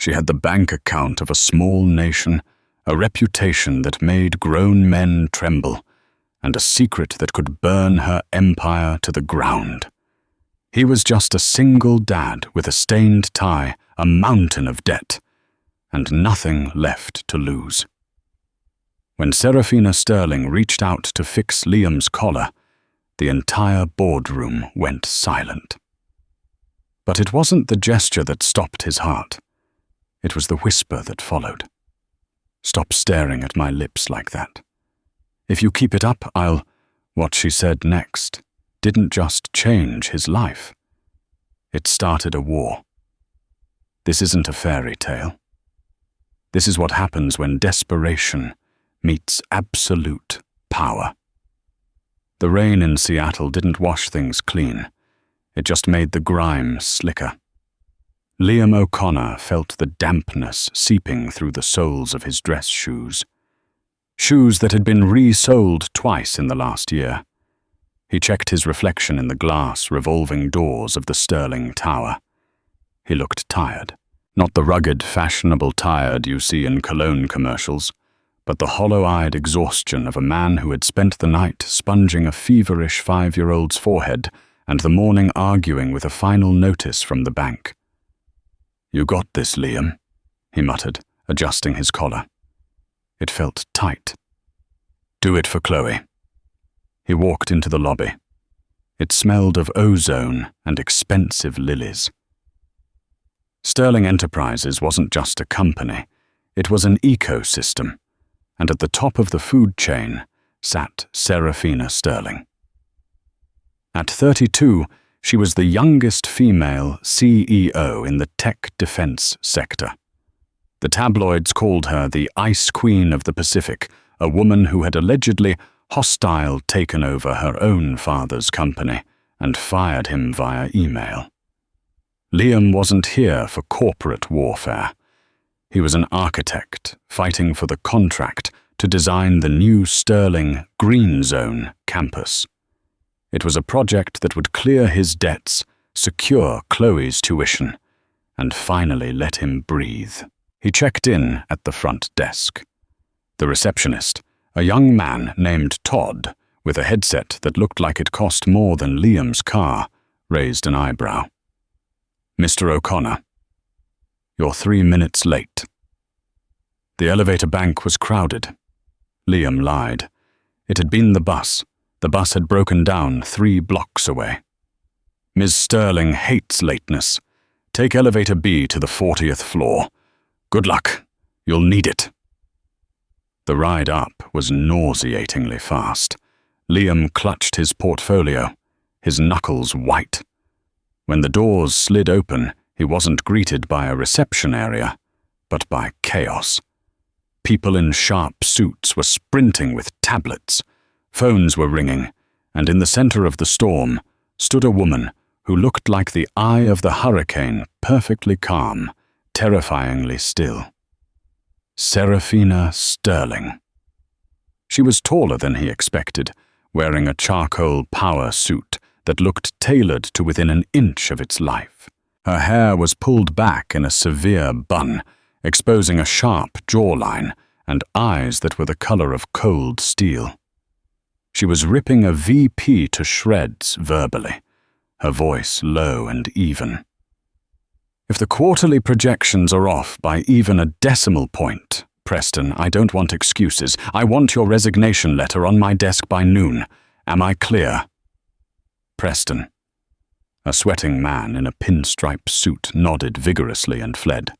She had the bank account of a small nation, a reputation that made grown men tremble, and a secret that could burn her empire to the ground. He was just a single dad with a stained tie, a mountain of debt, and nothing left to lose. When Serafina Sterling reached out to fix Liam's collar, the entire boardroom went silent. But it wasn't the gesture that stopped his heart. It was the whisper that followed. "Stop staring at my lips like that. If you keep it up, I'll—" What she said next didn't just change his life. It started a war. This isn't a fairy tale. This is what happens when desperation meets absolute power. The rain in Seattle didn't wash things clean. It just made the grime slicker. Liam O'Connor felt the dampness seeping through the soles of his dress shoes. Shoes that had been re-soled twice in the last year. He checked his reflection in the glass revolving doors of the Sterling Tower. He looked tired. Not the rugged, fashionable tired you see in cologne commercials, but the hollow-eyed exhaustion of a man who had spent the night sponging a feverish 5-year-old's forehead and the morning arguing with a final notice from the bank. "You got this, Liam," he muttered, adjusting his collar. It felt tight. "Do it for Chloe." He walked into the lobby. It smelled of ozone and expensive lilies. Sterling Enterprises wasn't just a company, it was an ecosystem, and at the top of the food chain sat Serafina Sterling. At 32, she was the youngest female CEO in the tech defense sector. The tabloids called her the Ice Queen of the Pacific, a woman who had allegedly hostile taken over her own father's company and fired him via email. Liam wasn't here for corporate warfare. He was an architect fighting for the contract to design the new Sterling Green Zone campus. It was a project that would clear his debts, secure Chloe's tuition, and finally let him breathe. He checked in at the front desk. The receptionist, a young man named Todd, with a headset that looked like it cost more than Liam's car, raised an eyebrow. "Mr. O'Connor, you're 3 minutes late." The elevator bank was crowded. Liam lied. It had been the bus. The bus had broken down 3 blocks away. "Ms. Sterling hates lateness. Take elevator B to the 40th floor. Good luck. You'll need it." The ride up was nauseatingly fast. Liam clutched his portfolio, his knuckles white. When the doors slid open, he wasn't greeted by a reception area, but by chaos. People in sharp suits were sprinting with tablets. Phones were ringing, and in the center of the storm stood a woman who looked like the eye of the hurricane, perfectly calm, terrifyingly still. Serafina Sterling. She was taller than he expected, wearing a charcoal power suit that looked tailored to within an inch of its life. Her hair was pulled back in a severe bun, exposing a sharp jawline and eyes that were the color of cold steel. She was ripping a VP to shreds verbally, her voice low and even. "If the quarterly projections are off by even a decimal point, Preston, I don't want excuses. I want your resignation letter on my desk by noon. Am I clear?" Preston. A sweating man in a pinstripe suit nodded vigorously and fled.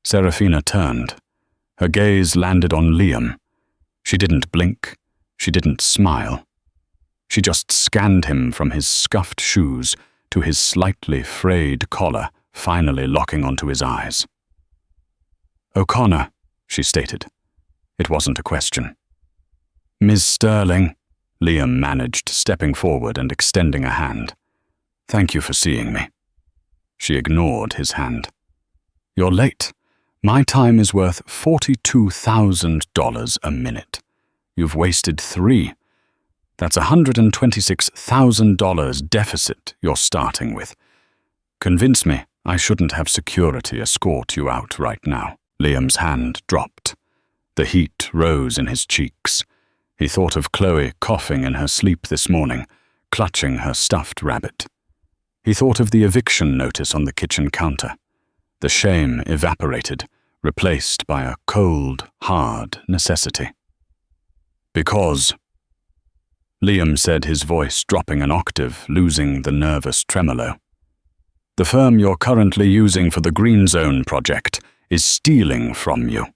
Serafina turned. Her gaze landed on Liam. She didn't blink. She didn't smile. She just scanned him from his scuffed shoes to his slightly frayed collar, finally locking onto his eyes. "O'Connor," she stated. It wasn't a question. "Ms. Sterling," Liam managed, stepping forward and extending a hand. "Thank you for seeing me." She ignored his hand. "You're late. My time is worth $42,000 a minute. You've wasted 3. That's $126,000 deficit you're starting with. Convince me I shouldn't have security escort you out right now. Liam's hand dropped. The heat rose in his cheeks. He thought of Chloe coughing in her sleep this morning, clutching her stuffed rabbit. He thought of the eviction notice on the kitchen counter. The shame evaporated, replaced by a cold, hard necessity. Because, Liam said, his voice dropping an octave, losing the nervous tremolo. The firm you're currently using for the Green Zone project is stealing from you.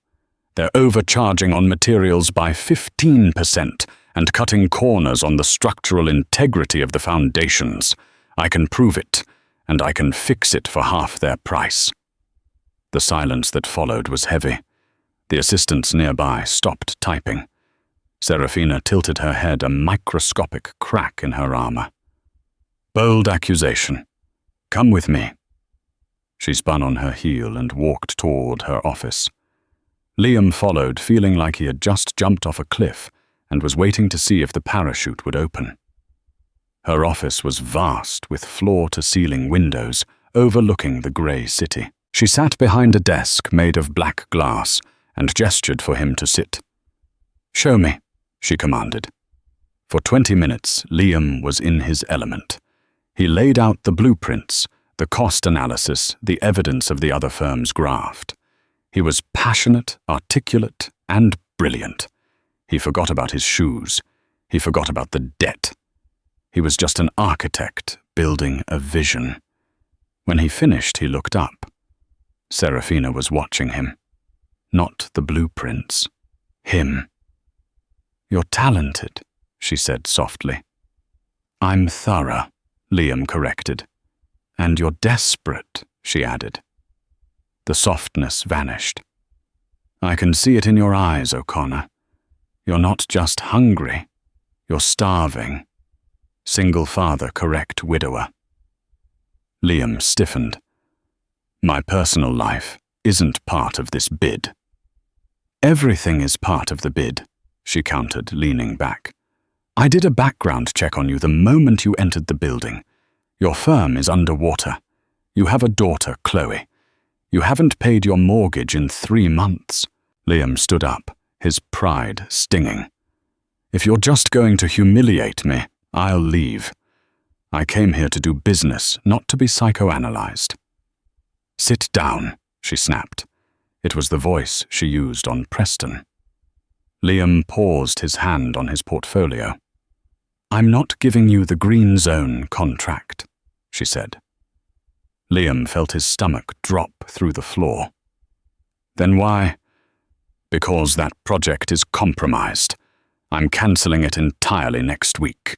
They're overcharging on materials by 15% and cutting corners on the structural integrity of the foundations. I can prove it, and I can fix it for half their price. The silence that followed was heavy. The assistants nearby stopped typing. Serafina tilted her head, a microscopic crack in her armor. Bold accusation. Come with me. She spun on her heel and walked toward her office. Liam followed, feeling like he had just jumped off a cliff and was waiting to see if the parachute would open. Her office was vast, with floor-to-ceiling windows overlooking the grey city. She sat behind a desk made of black glass and gestured for him to sit. "Show me," she commanded. For 20 minutes, Liam was in his element. He laid out the blueprints, the cost analysis, the evidence of the other firm's graft. He was passionate, articulate, and brilliant. He forgot about his shoes. He forgot about the debt. He was just an architect building a vision. When he finished, he looked up. Serafina was watching him. Not the blueprints. Him. "You're talented," she said softly. "I'm thorough," Liam corrected. "And you're desperate," she added. The softness vanished. "I can see it in your eyes, O'Connor. You're not just hungry, you're starving. Single father, correct widower." Liam stiffened. "My personal life isn't part of this bid." "Everything is part of the bid," she countered, leaning back. "I did a background check on you the moment you entered the building. Your firm is underwater. You have a daughter, Chloe. You haven't paid your mortgage in 3 months. Liam stood up, his pride stinging. "If you're just going to humiliate me, I'll leave. I came here to do business, not to be psychoanalyzed." "Sit down," she snapped. It was the voice she used on Preston. Liam paused, his hand on his portfolio. "I'm not giving you the Green Zone contract," she said. Liam felt his stomach drop through the floor. "Then why?" "Because that project is compromised. I'm cancelling it entirely next week.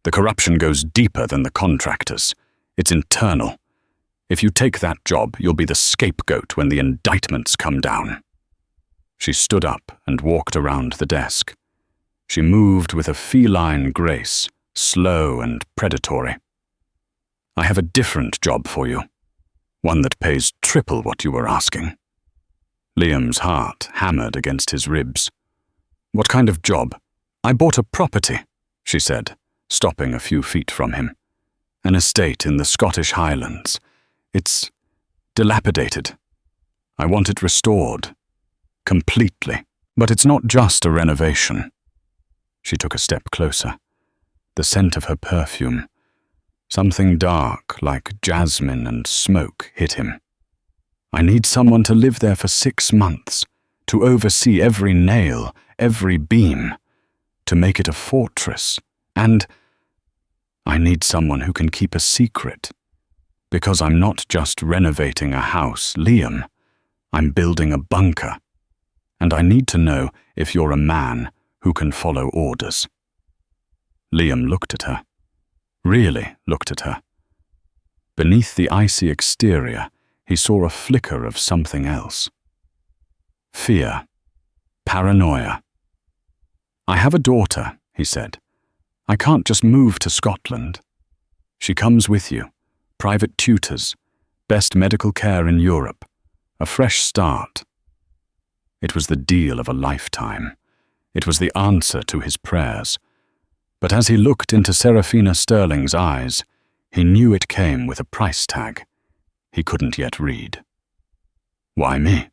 The corruption goes deeper than the contractors. It's internal. If you take that job, you'll be the scapegoat when the indictments come down." She stood up and walked around the desk. She moved with a feline grace, slow and predatory. "I have a different job for you. One that pays triple what you were asking." Liam's heart hammered against his ribs. "What kind of job?" "I bought a property," she said, stopping a few feet from him. "An estate in the Scottish Highlands. It's dilapidated. I want it restored. Completely. But it's not just a renovation." She took a step closer. The scent of her perfume. Something dark, like jasmine and smoke, hit him. "I need someone to live there for 6 months, to oversee every nail, every beam, to make it a fortress. And I need someone who can keep a secret. Because I'm not just renovating a house, Liam. I'm building a bunker. And I need to know if you're a man who can follow orders." Liam looked at her. Really looked at her. Beneath the icy exterior, he saw a flicker of something else. Fear. Paranoia. "I have a daughter," he said. "I can't just move to Scotland. She comes with you. Private tutors. Best medical care in Europe. A fresh start." It was the deal of a lifetime. It was the answer to his prayers. But as he looked into Serafina Sterling's eyes, he knew it came with a price tag. he couldn't yet read. "Why me?"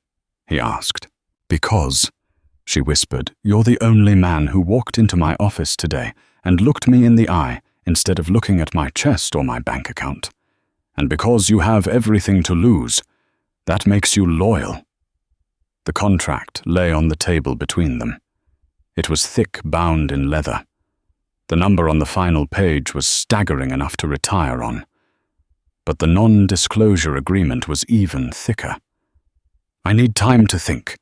he asked. "Because," she whispered, "you're the only man who walked into my office today and looked me in the eye instead of looking at my chest or my bank account. And because you have everything to lose, that makes you loyal." The contract lay on the table between them. It was thick, bound in leather. The number on the final page was staggering enough to retire on. But the non-disclosure agreement was even thicker. "I need time to think,"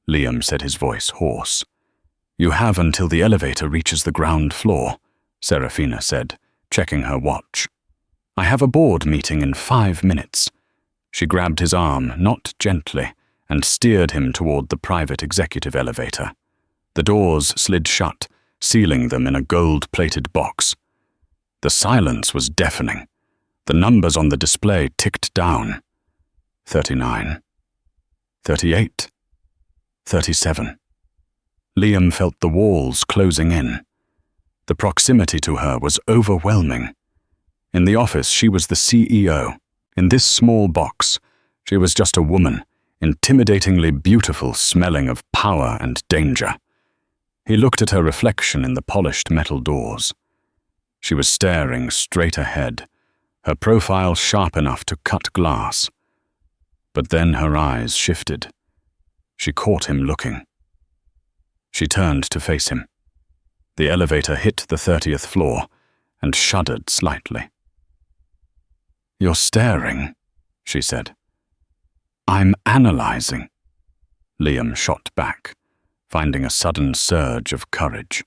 Liam said, his voice hoarse. "You have until the elevator reaches the ground floor," Serafina said, checking her watch. "I have a board meeting in 5 minutes." She grabbed his arm, not gently, and steered him toward the private executive elevator. The doors slid shut, sealing them in a gold-plated box. The silence was deafening. The numbers on the display ticked down. 39. 38. 37. Liam felt the walls closing in. The proximity to her was overwhelming. In the office, she was the CEO. In this small box, she was just a woman, intimidatingly beautiful, smelling of power and danger. He looked at her reflection in the polished metal doors. She was staring straight ahead, her profile sharp enough to cut glass. But then her eyes shifted. She caught him looking. She turned to face him. The elevator hit the 30th floor and shuddered slightly. "You're staring," she said. "I'm analyzing." Liam shot back, finding a sudden surge of courage.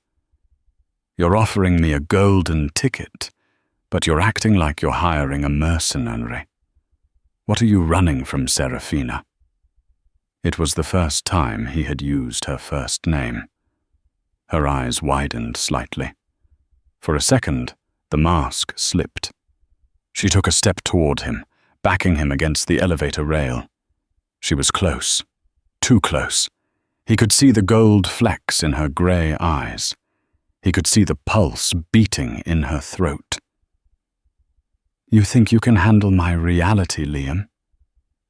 "You're offering me a golden ticket, but you're acting like you're hiring a mercenary. What are you running from, Serafina?" It was the first time he had used her first name. Her eyes widened slightly. For a second, the mask slipped. She took a step toward him, backing him against the elevator rail. She was close, too close. He could see the gold flecks in her grey eyes. He could see the pulse beating in her throat. "You think you can handle my reality, Liam?"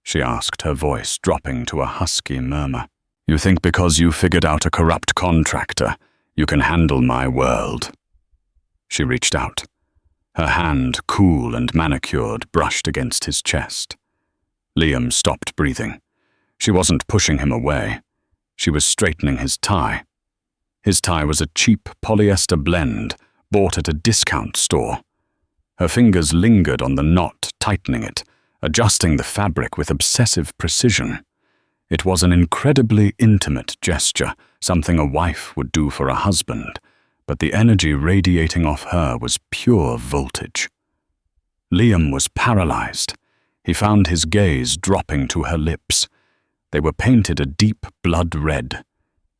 she asked, her voice dropping to a husky murmur. "You think because you figured out a corrupt contractor, you can handle my world?" She reached out. Her hand, cool and manicured, brushed against his chest. Liam stopped breathing. She wasn't pushing him away. She was straightening his tie. His tie was a cheap polyester blend bought at a discount store. Her fingers lingered on the knot, tightening it, adjusting the fabric with obsessive precision. It was an incredibly intimate gesture, something a wife would do for a husband, but the energy radiating off her was pure voltage. Liam was paralyzed. He found his gaze dropping to her lips. They were painted a deep blood red.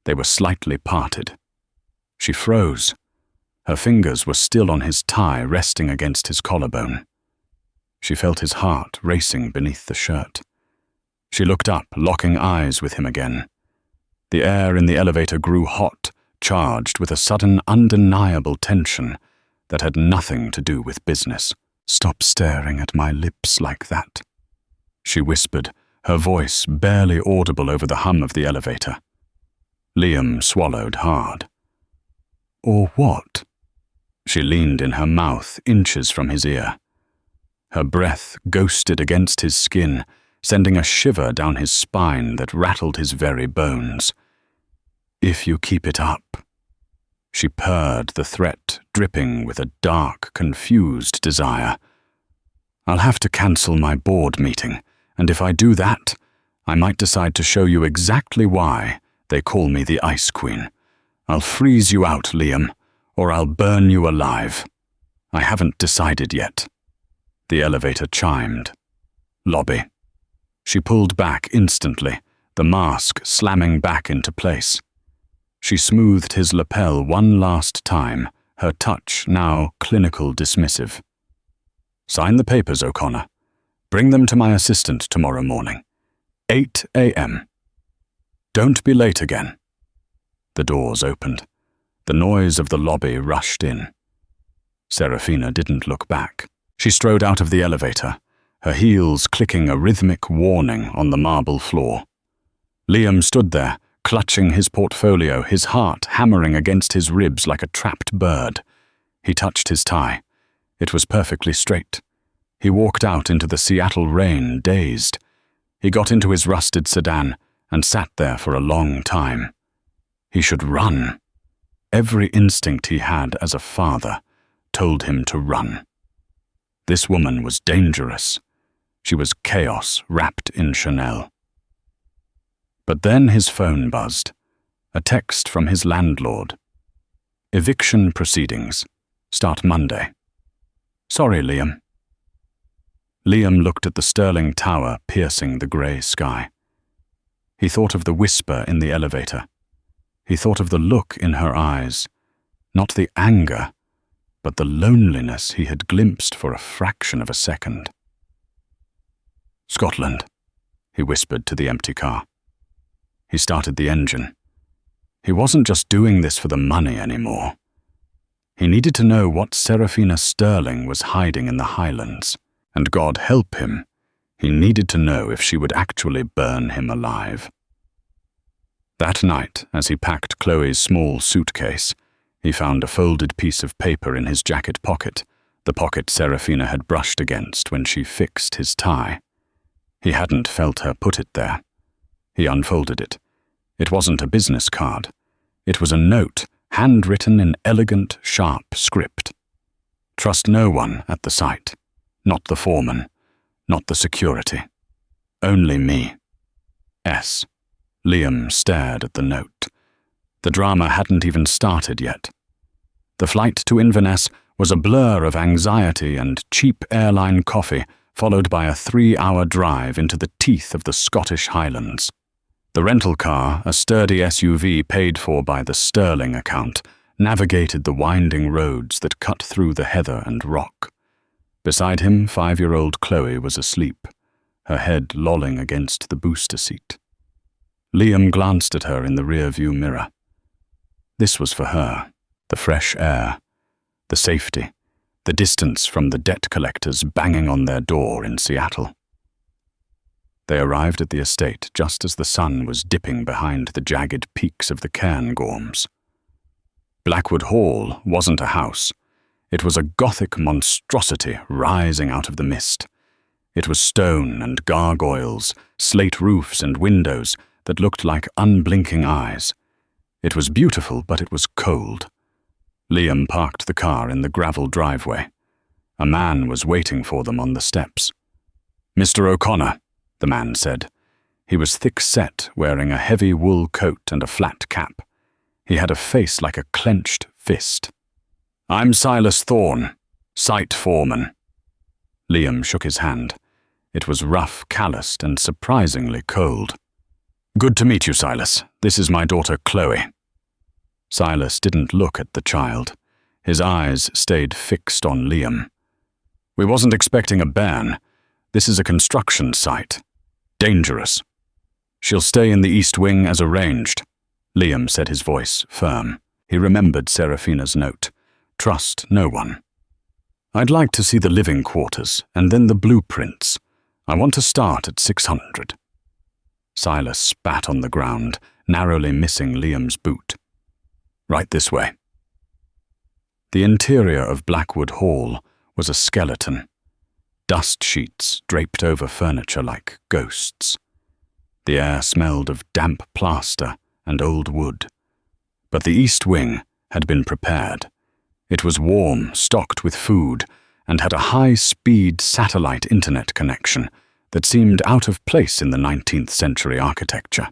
They were slightly parted. She froze. Her fingers were still on his tie, resting against his collarbone. She felt his heart racing beneath the shirt. She looked up, locking eyes with him again. The air in the elevator grew hot, charged with a sudden, undeniable tension that had nothing to do with business. "Stop staring at my lips like that," she whispered, her voice barely audible over the hum of the elevator. Liam swallowed hard. "Or what?" She leaned in her mouth, inches from his ear. Her breath ghosted against his skin, sending a shiver down his spine that rattled his very bones. "If you keep it up." She purred, the threat dripping with a dark, confused desire. "I'll have to cancel my board meeting, and if I do that, I might decide to show you exactly why they call me the Ice Queen. I'll freeze you out, Liam, or I'll burn you alive. I haven't decided yet." The elevator chimed. Lobby. She pulled back instantly, the mask slamming back into place. She smoothed his lapel one last time, her touch now clinical dismissive. "Sign the papers, O'Connor. Bring them to my assistant tomorrow morning. 8 a.m. Don't be late again." The doors opened. The noise of the lobby rushed in. Serafina didn't look back. She strode out of the elevator, her heels clicking a rhythmic warning on the marble floor. Liam stood there, clutching his portfolio, his heart hammering against his ribs like a trapped bird. He touched his tie. It was perfectly straight. He walked out into the Seattle rain, dazed. He got into his rusted sedan and sat there for a long time. He should run. Every instinct he had as a father told him to run. This woman was dangerous. She was chaos wrapped in Chanel. But then his phone buzzed. A text from his landlord. Eviction proceedings. Start Monday. Sorry, Liam. Liam looked at the Sterling Tower piercing the grey sky. He thought of the whisper in the elevator. He thought of the look in her eyes. Not the anger, but the loneliness he had glimpsed for a fraction of a second. Scotland, he whispered to the empty car. He started the engine. He wasn't just doing this for the money anymore. He needed to know what Serafina Sterling was hiding in the Highlands, and God help him, he needed to know if she would actually burn him alive. That night, as he packed Chloe's small suitcase, he found a folded piece of paper in his jacket pocket, the pocket Serafina had brushed against when she fixed his tie. He hadn't felt her put it there. He unfolded it. It wasn't a business card. It was a note, handwritten in elegant, sharp script. Trust no one at the site. Not the foreman. Not the security. Only me. S. Liam stared at the note. The drama hadn't even started yet. The flight to Inverness was a blur of anxiety and cheap airline coffee, followed by a 3-hour drive into the teeth of the Scottish Highlands. The rental car, a sturdy SUV paid for by the Sterling account, navigated the winding roads that cut through the heather and rock. Beside him, 5-year-old Chloe was asleep, her head lolling against the booster seat. Liam glanced at her in the rear-view mirror. This was for her, the fresh air, the safety, the distance from the debt collectors banging on their door in Seattle. They arrived at the estate just as the sun was dipping behind the jagged peaks of the Cairngorms. Blackwood Hall wasn't a house. It was a Gothic monstrosity rising out of the mist. It was stone and gargoyles, slate roofs and windows that looked like unblinking eyes. It was beautiful, but it was cold. Liam parked the car in the gravel driveway. A man was waiting for them on the steps. "Mr. O'Connor," the man said. He was thick-set, wearing a heavy wool coat and a flat cap. He had a face like a clenched fist. "I'm Silas Thorne, site foreman." Liam shook his hand. It was rough, calloused, and surprisingly cold. "Good to meet you, Silas. This is my daughter, Chloe." Silas didn't look at the child. His eyes stayed fixed on Liam. "We wasn't expecting a bairn. This is a construction site. Dangerous. She'll stay in the East Wing as arranged." Liam said, his voice firm. He remembered Serafina's note. "Trust no one." "I'd like to see the living quarters, and then the blueprints. I want to start at 600. Silas spat on the ground, narrowly missing Liam's boot. "Right this way." The interior of Blackwood Hall was a skeleton. Dust sheets draped over furniture like ghosts. The air smelled of damp plaster and old wood. But the East Wing had been prepared. It was warm, stocked with food, and had a high-speed satellite internet connection that seemed out of place in the 19th century architecture.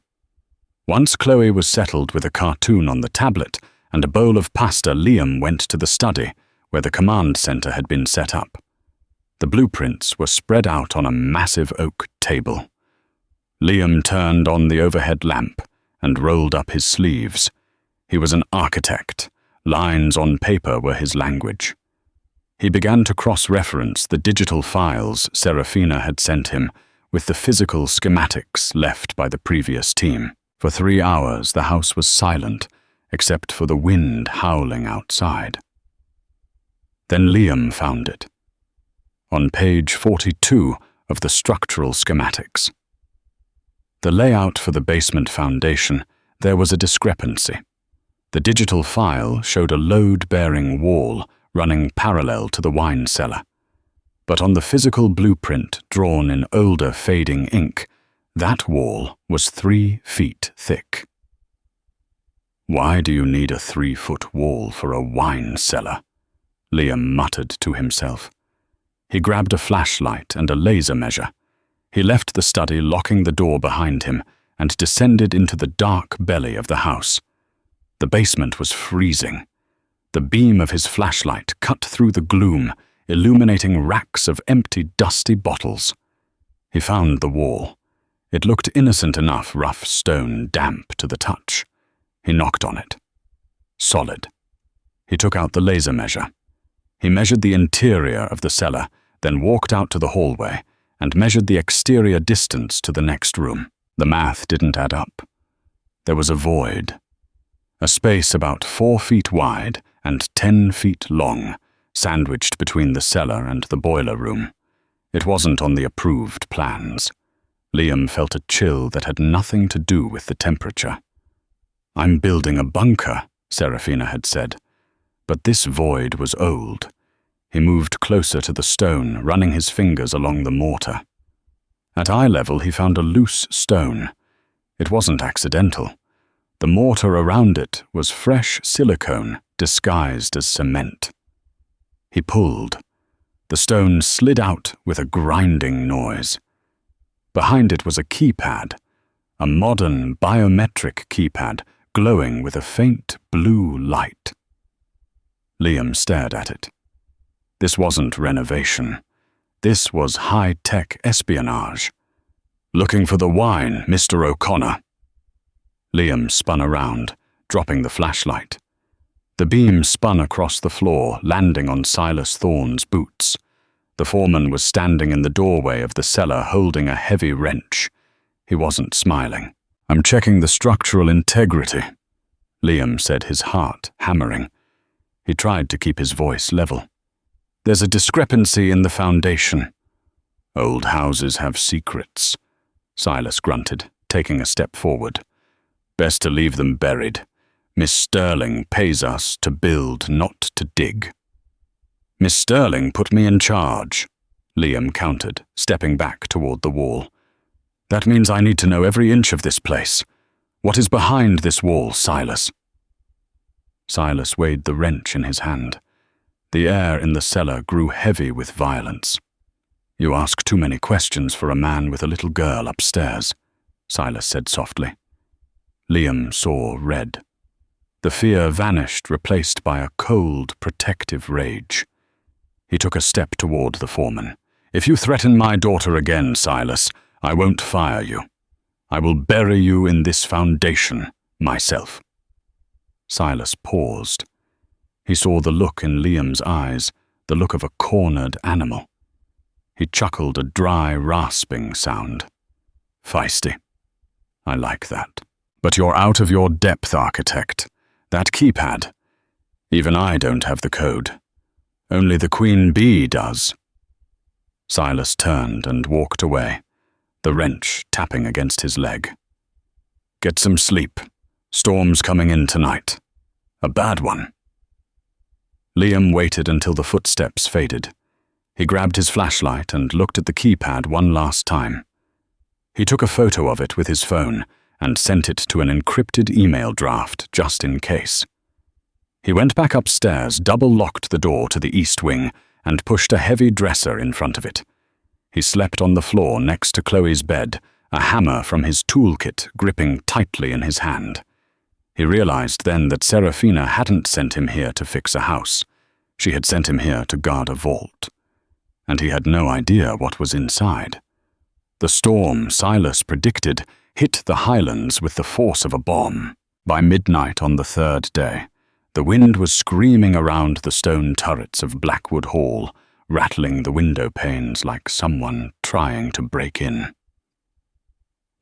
Once Chloe was settled with a cartoon on the tablet and a bowl of pasta, Liam went to the study, where the command center had been set up. The blueprints were spread out on a massive oak table. Liam turned on the overhead lamp and rolled up his sleeves. He was an architect. Lines on paper were his language. He began to cross-reference the digital files Serafina had sent him with the physical schematics left by the previous team. For 3 hours the house was silent, except for the wind howling outside. Then Liam found it. On page 42 of the structural schematics. The layout for the basement foundation, there was a discrepancy. The digital file showed a load-bearing wall running parallel to the wine cellar. But on the physical blueprint drawn in older fading ink, that wall was 3 feet thick. "Why do you need a 3-foot wall for a wine cellar?" Liam muttered to himself. He grabbed a flashlight and a laser measure. He left the study, locking the door behind him, and descended into the dark belly of the house. The basement was freezing. The beam of his flashlight cut through the gloom, illuminating racks of empty, dusty bottles. He found the wall. It looked innocent enough, rough stone, damp to the touch. He knocked on it. Solid. He took out the laser measure. He measured the interior of the cellar, then walked out to the hallway and measured the exterior distance to the next room. The math didn't add up. There was a void. A space about 4 feet wide and 10 feet long, sandwiched between the cellar and the boiler room. It wasn't on the approved plans. Liam felt a chill that had nothing to do with the temperature. "I'm building a bunker," Serafina had said. But this void was old. He moved closer to the stone, running his fingers along the mortar. At eye level, he found a loose stone. It wasn't accidental. The mortar around it was fresh silicone disguised as cement. He pulled. The stone slid out with a grinding noise. Behind it was a keypad, a modern biometric keypad glowing with a faint blue light. Liam stared at it. This wasn't renovation. This was high-tech espionage. "Looking for the wine, Mr. O'Connor." Liam spun around, dropping the flashlight. The beam spun across the floor, landing on Silas Thorne's boots. The foreman was standing in the doorway of the cellar holding a heavy wrench. He wasn't smiling. "I'm checking the structural integrity," Liam said, his heart hammering. He tried to keep his voice level. "There's a discrepancy in the foundation." "Old houses have secrets," Silas grunted, taking a step forward. "Best to leave them buried. Miss Sterling pays us to build, not to dig." "Miss Sterling put me in charge," Liam countered, stepping back toward the wall. "That means I need to know every inch of this place. What is behind this wall, Silas?" Silas weighed the wrench in his hand. The air in the cellar grew heavy with violence. "You ask too many questions for a man with a little girl upstairs," Silas said softly. Liam saw red. The fear vanished, replaced by a cold, protective rage. He took a step toward the foreman. "If you threaten my daughter again, Silas, I won't fire you. I will bury you in this foundation myself." Silas paused. He saw the look in Liam's eyes, the look of a cornered animal. He chuckled a dry, rasping sound. "Feisty. I like that. But you're out of your depth, architect. That keypad. Even I don't have the code. Only the Queen Bee does." Silas turned and walked away, the wrench tapping against his leg. "Get some sleep. Storm's coming in tonight. A bad one." Liam waited until the footsteps faded. He grabbed his flashlight and looked at the keypad one last time. He took a photo of it with his phone and sent it to an encrypted email draft just in case. He went back upstairs, double-locked the door to the east wing, and pushed a heavy dresser in front of it. He slept on the floor next to Chloe's bed, a hammer from his toolkit gripping tightly in his hand. He realized then that Serafina hadn't sent him here to fix a house. She had sent him here to guard a vault. And he had no idea what was inside. The storm, Silas predicted, hit the highlands with the force of a bomb. By midnight on the 3rd day, the wind was screaming around the stone turrets of Blackwood Hall, rattling the window panes like someone trying to break in.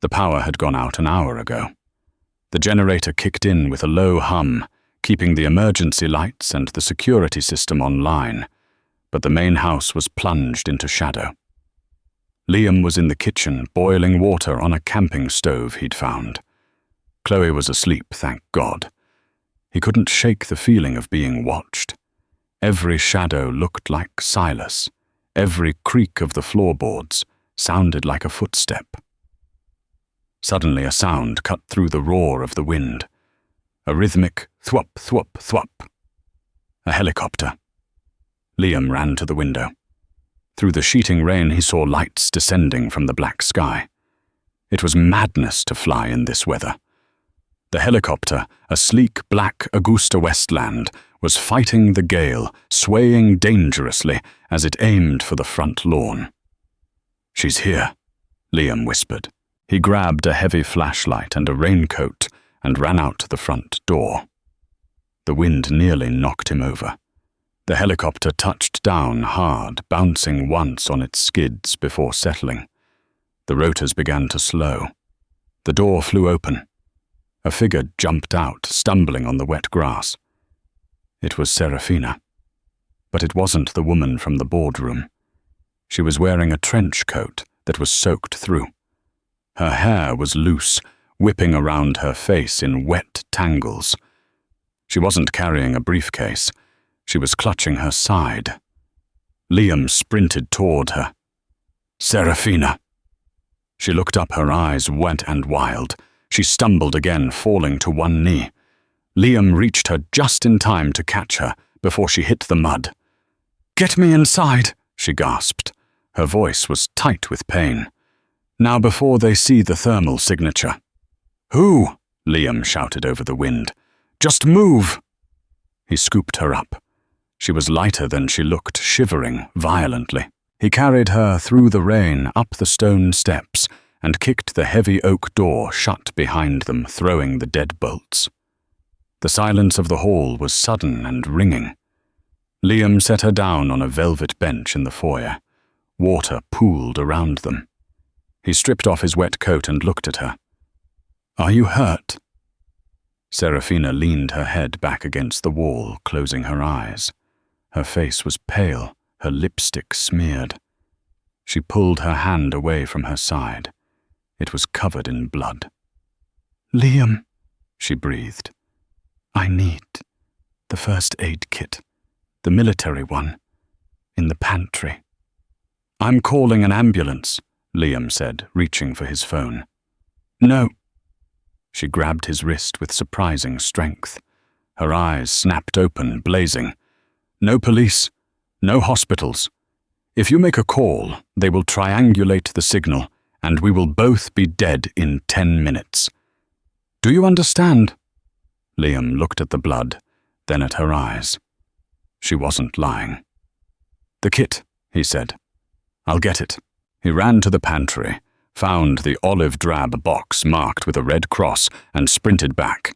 The power had gone out an hour ago. The generator kicked in with a low hum, keeping the emergency lights and the security system online, but the main house was plunged into shadow. Liam was in the kitchen, boiling water on a camping stove he'd found. Chloe was asleep, thank God. He couldn't shake the feeling of being watched. Every shadow looked like Silas. Every creak of the floorboards sounded like a footstep. Suddenly a sound cut through the roar of the wind. A rhythmic thwop, thwop, thwop. A helicopter. Liam ran to the window. Through the sheeting rain he saw lights descending from the black sky. It was madness to fly in this weather. The helicopter, a sleek black Augusta Westland, was fighting the gale, swaying dangerously as it aimed for the front lawn. "She's here," Liam whispered. He grabbed a heavy flashlight and a raincoat and ran out the front door. The wind nearly knocked him over. The helicopter touched down hard, bouncing once on its skids before settling. The rotors began to slow. The door flew open. A figure jumped out, stumbling on the wet grass. It was Serafina. But it wasn't the woman from the boardroom. She was wearing a trench coat that was soaked through. Her hair was loose, whipping around her face in wet tangles. She wasn't carrying a briefcase. She was clutching her side. Liam sprinted toward her. "Serafina!" She looked up, her eyes wet and wild. She stumbled again, falling to one knee. Liam reached her just in time to catch her before she hit the mud. "Get me inside," she gasped. Her voice was tight with pain. "Now before they see the thermal signature." "Who?" Liam shouted over the wind. "Just move!" He scooped her up. She was lighter than she looked, shivering violently. He carried her through the rain, up the stone steps, and kicked the heavy oak door shut behind them, throwing the deadbolts. The silence of the hall was sudden and ringing. Liam set her down on a velvet bench in the foyer. Water pooled around them. He stripped off his wet coat and looked at her. "Are you hurt?" Serafina leaned her head back against the wall, closing her eyes. Her face was pale, her lipstick smeared. She pulled her hand away from her side. It was covered in blood. "Liam," she breathed. "I need the first aid kit, the military one, in the pantry." "I'm calling an ambulance," Liam said, reaching for his phone. "No." She grabbed his wrist with surprising strength. Her eyes snapped open, blazing. "No police, no hospitals. If you make a call, they will triangulate the signal, and we will both be dead in 10 minutes. Do you understand?" Liam looked at the blood, then at her eyes. She wasn't lying. "The kit," he said. "I'll get it." He ran to the pantry, found the olive-drab box marked with a red cross, and sprinted back.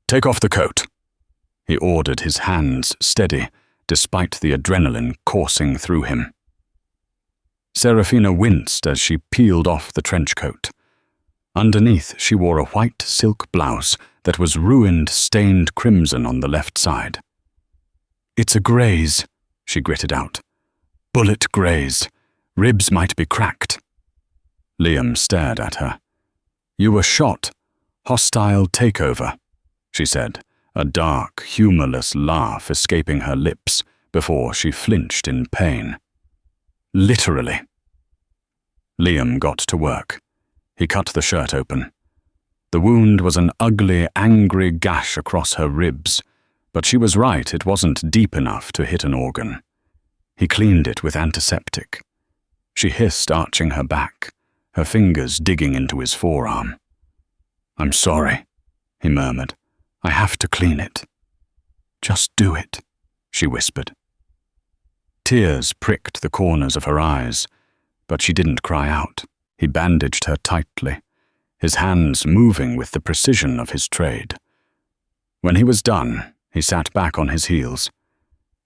"Take off the coat." He ordered, his hands steady, despite the adrenaline coursing through him. Serafina winced as she peeled off the trench coat. Underneath, she wore a white silk blouse that was ruined, stained crimson on the left side. "It's a graze," she gritted out. "Bullet graze. Ribs might be cracked." Liam stared at her. "You were shot. Hostile takeover," she said, a dark, humorless laugh escaping her lips before she flinched in pain. "Literally." Liam got to work. He cut the shirt open. The wound was an ugly, angry gash across her ribs, but she was right, it wasn't deep enough to hit an organ. He cleaned it with antiseptic. She hissed, arching her back, her fingers digging into his forearm. "I'm sorry," he murmured. "I have to clean it." "Just do it," she whispered. Tears pricked the corners of her eyes, but she didn't cry out. He bandaged her tightly, his hands moving with the precision of his trade. When he was done, he sat back on his heels,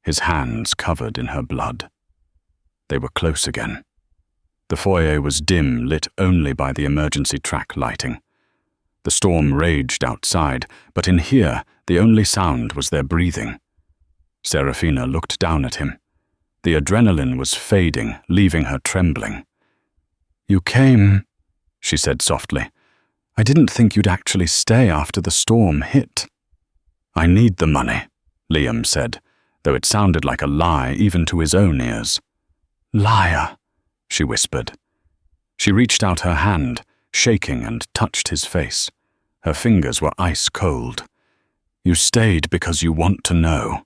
his hands covered in her blood. They were close again. The foyer was dim, lit only by the emergency track lighting. The storm raged outside, but in here the only sound was their breathing. Serafina looked down at him. The adrenaline was fading, leaving her trembling. You came, she said softly. I didn't think you'd actually stay after the storm hit. I need the money, Liam said, though it sounded like a lie even to his own ears. Liar, she whispered. She reached out her hand, shaking, and touched his face. Her fingers were ice cold. You stayed because you want to know.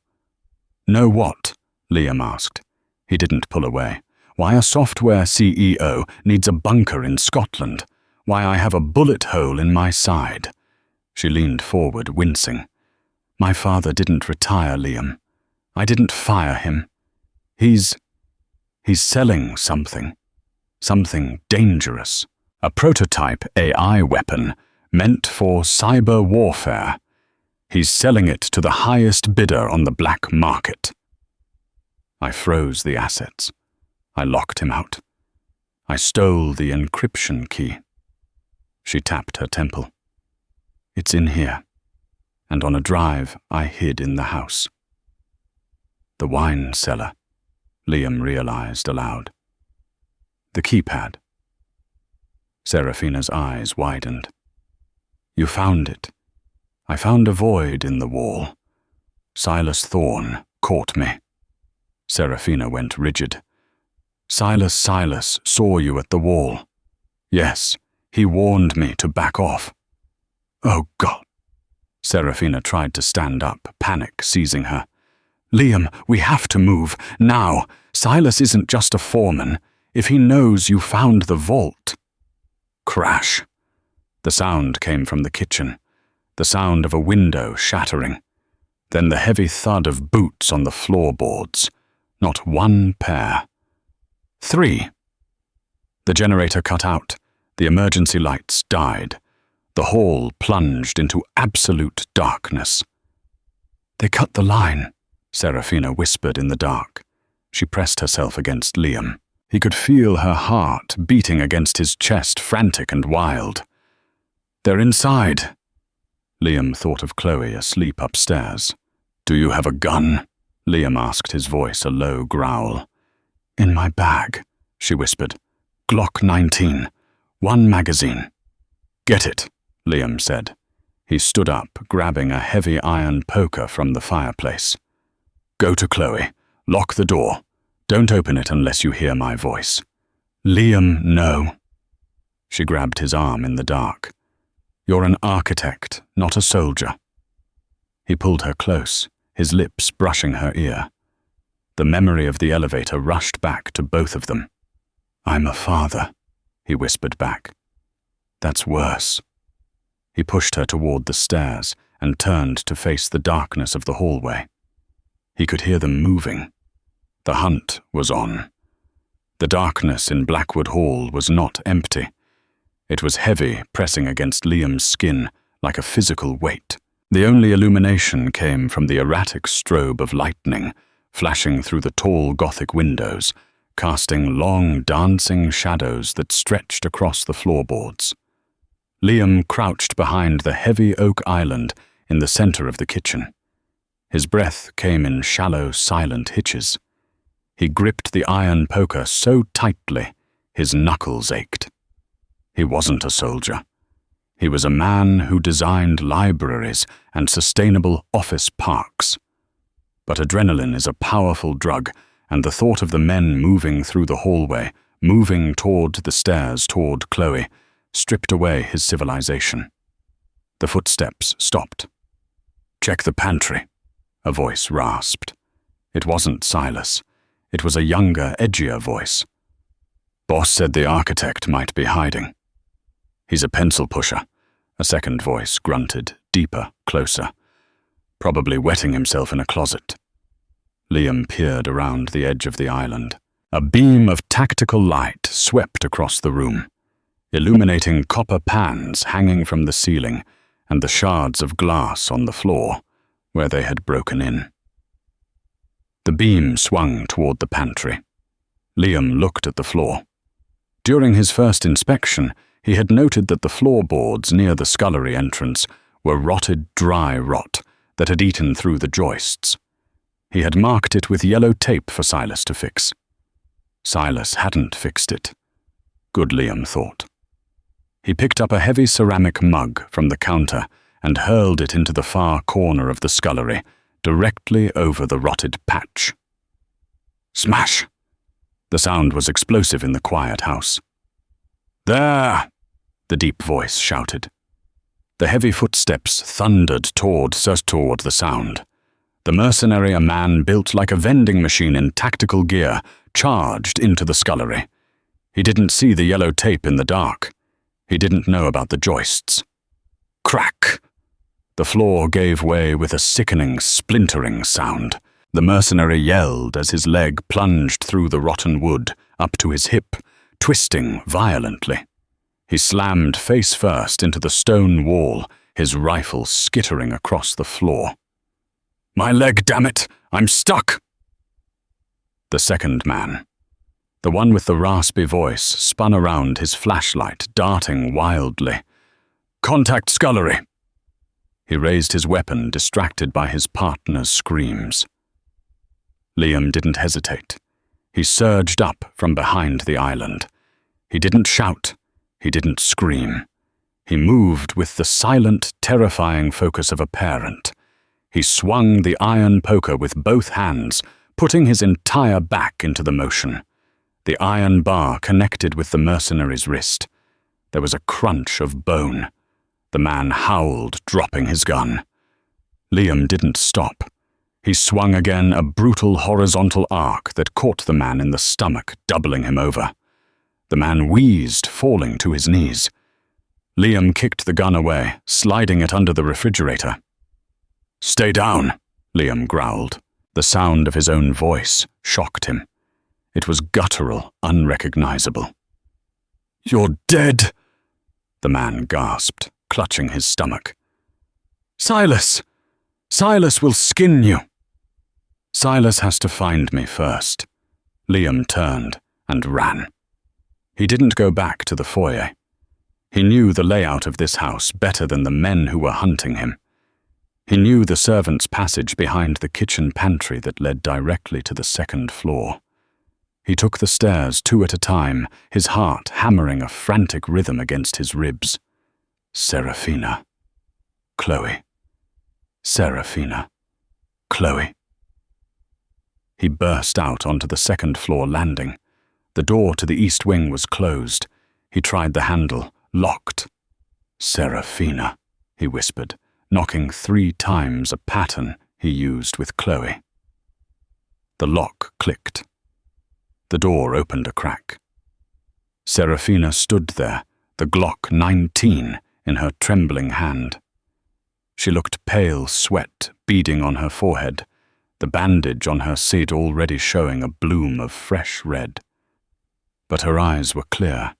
Know what? Liam asked. He didn't pull away. Why a software CEO needs a bunker in Scotland. Why I have a bullet hole in my side. She leaned forward, wincing. My father didn't retire, Liam. I didn't fire him. He's selling something. Something dangerous. A prototype AI weapon meant for cyber warfare. He's selling it to the highest bidder on the black market. I froze the assets. I locked him out. I stole the encryption key. She tapped her temple. It's in here. And on a drive, I hid in the house. The wine cellar, Liam realized aloud. The keypad. Serafina's eyes widened. You found it. I found a void in the wall. Silas Thorne caught me. Serafina went rigid. Silas saw you at the wall. Yes, he warned me to back off. Oh, God. Serafina tried to stand up, panic seizing her. Liam, we have to move, now. Silas isn't just a foreman. If he knows you found the vault. Crash. The sound came from the kitchen, the sound of a window shattering. Then the heavy thud of boots on the floorboards. Not one pair. 3. The generator cut out. The emergency lights died. The hall plunged into absolute darkness. They cut the line, Serafina whispered in the dark. She pressed herself against Liam. He could feel her heart beating against his chest, frantic and wild. They're inside. Liam thought of Chloe asleep upstairs. Do you have a gun? Liam asked, his voice a low growl. In my bag, she whispered. Glock 19. 1 magazine. Get it, Liam said. He stood up, grabbing a heavy iron poker from the fireplace. Go to Chloe. Lock the door. Don't open it unless you hear my voice. Liam, no. She grabbed his arm in the dark. You're an architect, not a soldier. He pulled her close, his lips brushing her ear. The memory of the elevator rushed back to both of them. I'm a father, he whispered back. That's worse. He pushed her toward the stairs and turned to face the darkness of the hallway. He could hear them moving. The hunt was on. The darkness in Blackwood Hall was not empty. It was heavy, pressing against Liam's skin like a physical weight. The only illumination came from the erratic strobe of lightning, flashing through the tall Gothic windows, casting long, dancing shadows that stretched across the floorboards. Liam crouched behind the heavy oak island in the center of the kitchen. His breath came in shallow, silent hitches. He gripped the iron poker so tightly, his knuckles ached. He wasn't a soldier. He was a man who designed libraries and sustainable office parks. But adrenaline is a powerful drug, and the thought of the men moving through the hallway, moving toward the stairs toward Chloe, stripped away his civilization. The footsteps stopped. Check the pantry, a voice rasped. It wasn't Silas. It was a younger, edgier voice. Boss said the architect might be hiding. He's a pencil pusher, a second voice grunted, deeper, closer. Probably wetting himself in a closet. Liam peered around the edge of the island. A beam of tactical light swept across the room, illuminating copper pans hanging from the ceiling and the shards of glass on the floor where they had broken in. The beam swung toward the pantry. Liam looked at the floor. During his first inspection, he had noted that the floorboards near the scullery entrance were rotted dry rot that had eaten through the joists. He had marked it with yellow tape for Silas to fix. Silas hadn't fixed it. Good, Liam thought. He picked up a heavy ceramic mug from the counter and hurled it into the far corner of the scullery, directly over the rotted patch. Smash! The sound was explosive in the quiet house. There! The deep voice shouted. The heavy footsteps thundered toward the sound. The mercenary, a man built like a vending machine in tactical gear, charged into the scullery. He didn't see the yellow tape in the dark. He didn't know about the joists. Crack! The floor gave way with a sickening, splintering sound. The mercenary yelled as his leg plunged through the rotten wood, up to his hip, twisting violently. He slammed face first into the stone wall, his rifle skittering across the floor. My leg, damn it! I'm stuck! The second man, the one with the raspy voice, spun around, his flashlight darting wildly. Contact scullery! He raised his weapon, distracted by his partner's screams. Liam didn't hesitate. He surged up from behind the island. He didn't shout. He didn't scream. He moved with the silent, terrifying focus of a parent. He swung the iron poker with both hands, putting his entire back into the motion. The iron bar connected with the mercenary's wrist. There was a crunch of bone. The man howled, dropping his gun. Liam didn't stop. He swung again, a brutal horizontal arc that caught the man in the stomach, doubling him over. The man wheezed, falling to his knees. Liam kicked the gun away, sliding it under the refrigerator. Stay down, Liam growled. The sound of his own voice shocked him. It was guttural, unrecognizable. You're dead, the man gasped, clutching his stomach. Silas! Silas will skin you! Silas has to find me first. Liam turned and ran. He didn't go back to the foyer. He knew the layout of this house better than the men who were hunting him. He knew the servants' passage behind the kitchen pantry that led directly to the second floor. He took the stairs 2 at a time, his heart hammering a frantic rhythm against his ribs. Serafina. Chloe. Serafina. Chloe. He burst out onto the second-floor landing. The door to the east wing was closed. He tried the handle, locked. Serafina, he whispered, knocking 3 times a pattern he used with Chloe. The lock clicked. The door opened a crack. Serafina stood there, the Glock 19 in her trembling hand. She looked pale, sweat beading on her forehead, the bandage on her seat already showing a bloom of fresh red. But her eyes were clear.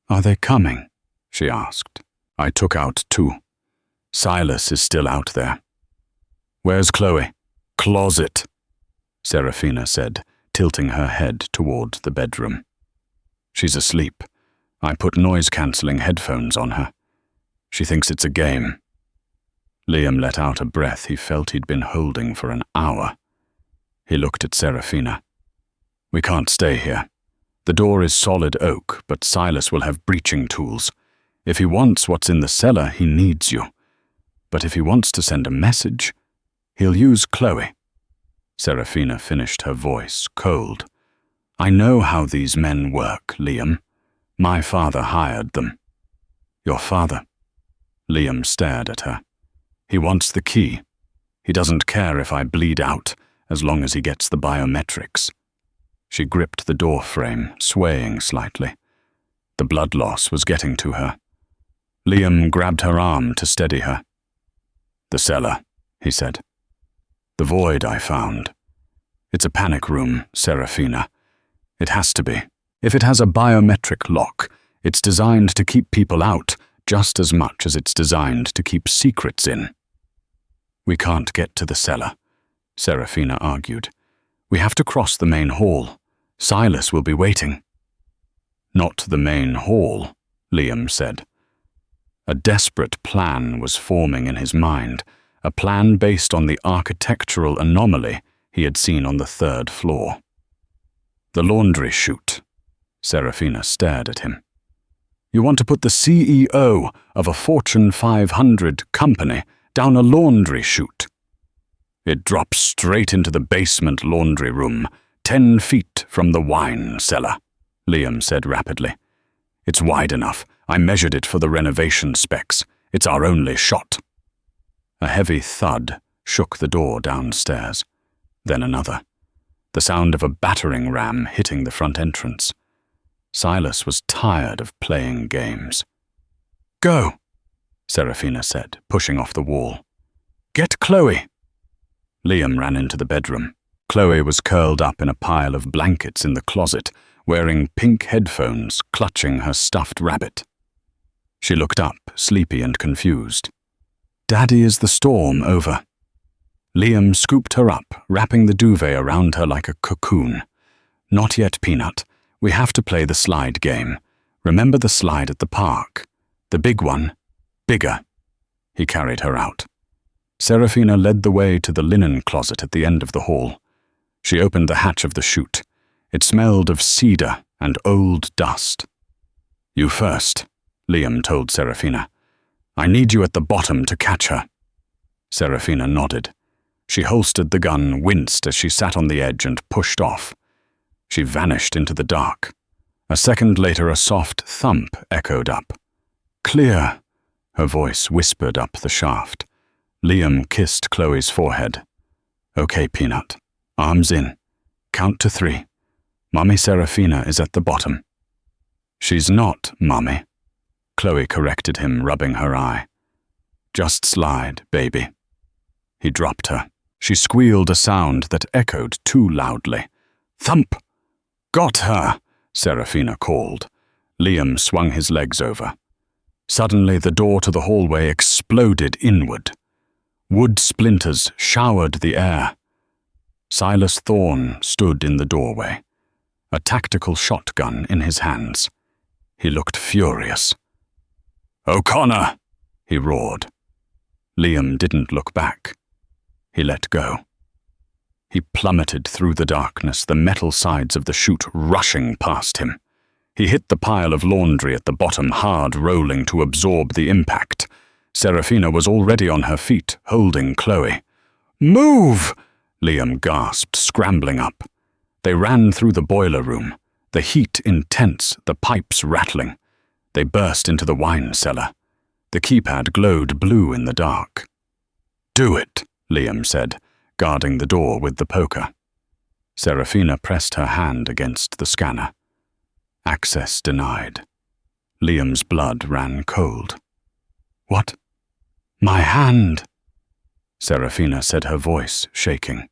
Are they coming? She asked. I took out 2. Silas is still out there. Where's Chloe? Closet, Serafina said, tilting her head toward the bedroom. She's asleep. I put noise-cancelling headphones on her. She thinks it's a game. Liam let out a breath he felt he'd been holding for an hour. He looked at Serafina. We can't stay here. The door is solid oak, but Silas will have breaching tools. If he wants what's in the cellar, he needs you. But if he wants to send a message, he'll use Chloe. Serafina finished, her voice cold. I know how these men work, Liam. My father hired them. Your father? Liam stared at her. He wants the key. He doesn't care if I bleed out, as long as he gets the biometrics. She gripped the door frame, swaying slightly. The blood loss was getting to her. Liam grabbed her arm to steady her. The cellar, he said. The void I found. It's a panic room, Serafina. It has to be. If it has a biometric lock, it's designed to keep people out just as much as it's designed to keep secrets in. We can't get to the cellar, Serafina argued. We have to cross the main hall. Silas will be waiting. Not the main hall, Liam said. A desperate plan was forming in his mind, a plan based on the architectural anomaly he had seen on the 3rd floor. The laundry chute. Serafina stared at him. You want to put the CEO of a Fortune 500 company down a laundry chute. It drops straight into the basement laundry room, 10 feet from the wine cellar, Liam said rapidly. It's wide enough. I measured it for the renovation specs. It's our only shot. A heavy thud shook the door downstairs. Then another. The sound of a battering ram hitting the front entrance. Silas was tired of playing games. Go, Serafina said, pushing off the wall. Get Chloe. Liam ran into the bedroom. Chloe was curled up in a pile of blankets in the closet, wearing pink headphones, clutching her stuffed rabbit. She looked up, sleepy and confused. Daddy, is the storm over? Liam scooped her up, wrapping the duvet around her like a cocoon. Not yet, Peanut. We have to play the slide game. Remember the slide at the park? The big one. Bigger. He carried her out. Serafina led the way to the linen closet at the end of the hall. She opened the hatch of the chute. It smelled of cedar and old dust. You first, Liam told Serafina. I need you at the bottom to catch her. Serafina nodded. She holstered the gun, winced as she sat on the edge and pushed off. She vanished into the dark. A second later, a soft thump echoed up. Clear, her voice whispered up the shaft. Liam kissed Chloe's forehead. Okay, Peanut. Arms in. Count to 3. Mommy Serafina is at the bottom. She's not, Mommy. Chloe corrected him, rubbing her eye. Just slide, baby. He dropped her. She squealed a sound that echoed too loudly. Thump! Got her, Serafina called. Liam swung his legs over. Suddenly, the door to the hallway exploded inward. Wood splinters showered the air. Silas Thorne stood in the doorway, a tactical shotgun in his hands. He looked furious. O'Connor, he roared. Liam didn't look back. He let go. He plummeted through the darkness, the metal sides of the chute rushing past him. He hit the pile of laundry at the bottom, hard rolling to absorb the impact. Serafina was already on her feet, holding Chloe. Move! Liam gasped, scrambling up. They ran through the boiler room, the heat intense, the pipes rattling. They burst into the wine cellar. The keypad glowed blue in the dark. Do it, Liam said, guarding the door with the poker. Serafina pressed her hand against the scanner. Access denied. Liam's blood ran cold. What? My hand! Serafina said, her voice shaking.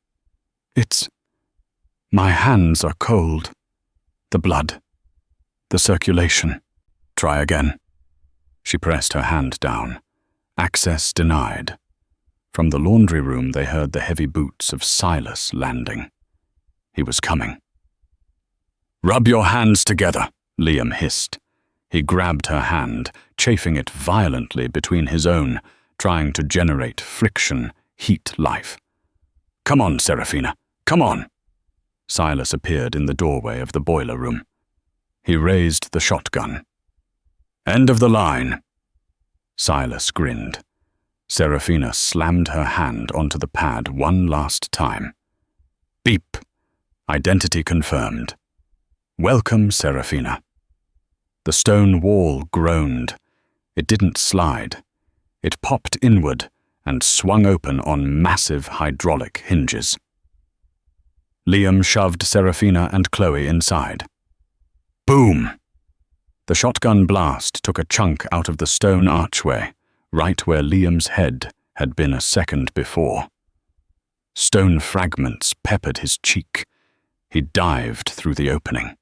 My hands are cold. The blood. The circulation. Try again. She pressed her hand down. Access denied. From the laundry room they heard the heavy boots of Silas landing. He was coming. Rub your hands together, Liam hissed. He grabbed her hand, chafing it violently between his own, trying to generate friction, heat life. Come on, Serafina, come on. Silas appeared in the doorway of the boiler room. He raised the shotgun. End of the line. Silas grinned. Serafina slammed her hand onto the pad one last time. Beep. Identity confirmed. Welcome, Serafina. The stone wall groaned. It didn't slide. It popped inward and swung open on massive hydraulic hinges. Liam shoved Serafina and Chloe inside. Boom! The shotgun blast took a chunk out of the stone archway, right where Liam's head had been a second before. Stone fragments peppered his cheek. He dived through the opening.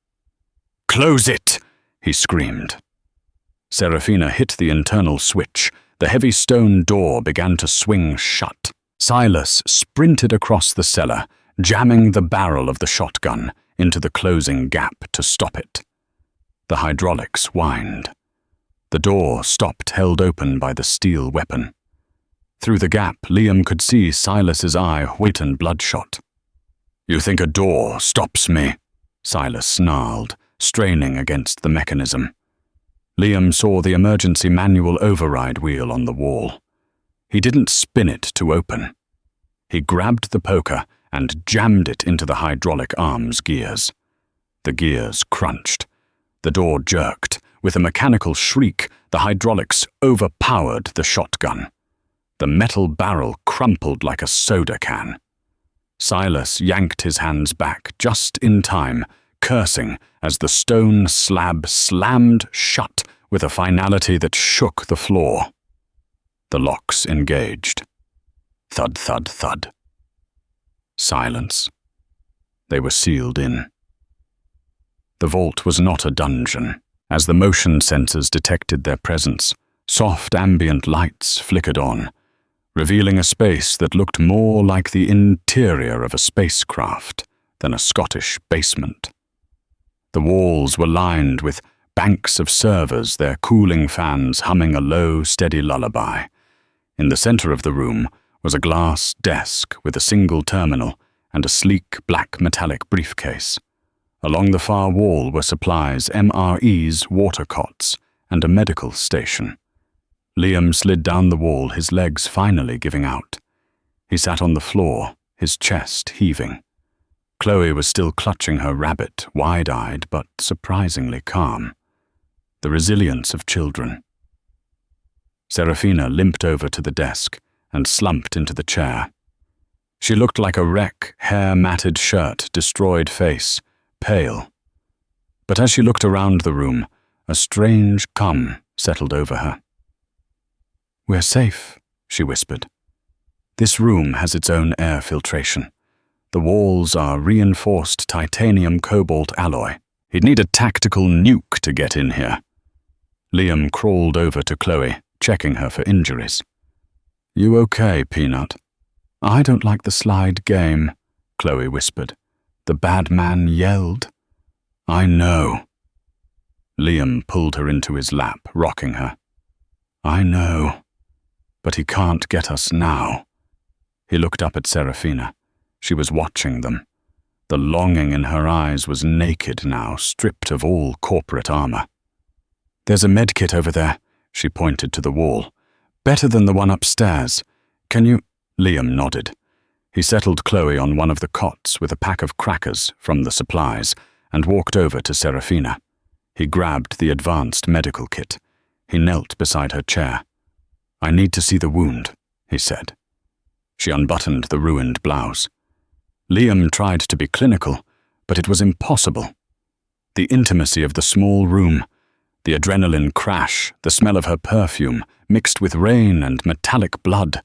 Close it! He screamed. Serafina hit the internal switch. The heavy stone door began to swing shut. Silas sprinted across the cellar, jamming the barrel of the shotgun into the closing gap to stop it. The hydraulics whined. The door stopped, held open by the steel weapon. Through the gap, Liam could see Silas's eye white and bloodshot. You think a door stops me? Silas snarled, straining against the mechanism. Liam saw the emergency manual override wheel on the wall. He didn't spin it to open. He grabbed the poker and jammed it into the hydraulic arm's gears. The gears crunched. The door jerked. With a mechanical shriek, the hydraulics overpowered the shotgun. The metal barrel crumpled like a soda can. Silas yanked his hands back just in time, cursing as the stone slab slammed shut with a finality that shook the floor. The locks engaged. Thud, thud, thud. Silence. They were sealed in. The vault was not a dungeon. As the motion sensors detected their presence, soft ambient lights flickered on, revealing a space that looked more like the interior of a spacecraft than a Scottish basement. The walls were lined with banks of servers, their cooling fans humming a low, steady lullaby. In the center of the room was a glass desk with a single terminal and a sleek black metallic briefcase. Along the far wall were supplies, MREs, water cots, and a medical station. Liam slid down the wall, his legs finally giving out. He sat on the floor, his chest heaving. Chloe was still clutching her rabbit, wide-eyed but surprisingly calm. The resilience of children. Serafina limped over to the desk and slumped into the chair. She looked like a wreck, hair-matted shirt, destroyed face, pale. But as she looked around the room, a strange calm settled over her. "We're safe," she whispered. "This room has its own air filtration. The walls are reinforced titanium cobalt alloy. He'd need a tactical nuke to get in here." Liam crawled over to Chloe, checking her for injuries. "You okay, Peanut?" "I don't like the slide game," Chloe whispered. "The bad man yelled." "I know." Liam pulled her into his lap, rocking her. "I know. But he can't get us now." He looked up at Serafina. She was watching them. The longing in her eyes was naked now, stripped of all corporate armor. "There's a medkit over there," she pointed to the wall. "Better than the one upstairs. Can you—" Liam nodded. He settled Chloe on one of the cots with a pack of crackers from the supplies and walked over to Serafina. He grabbed the advanced medical kit. He knelt beside her chair. "I need to see the wound," he said. She unbuttoned the ruined blouse. Liam tried to be clinical, but it was impossible. The intimacy of the small room, the adrenaline crash, the smell of her perfume, mixed with rain and metallic blood.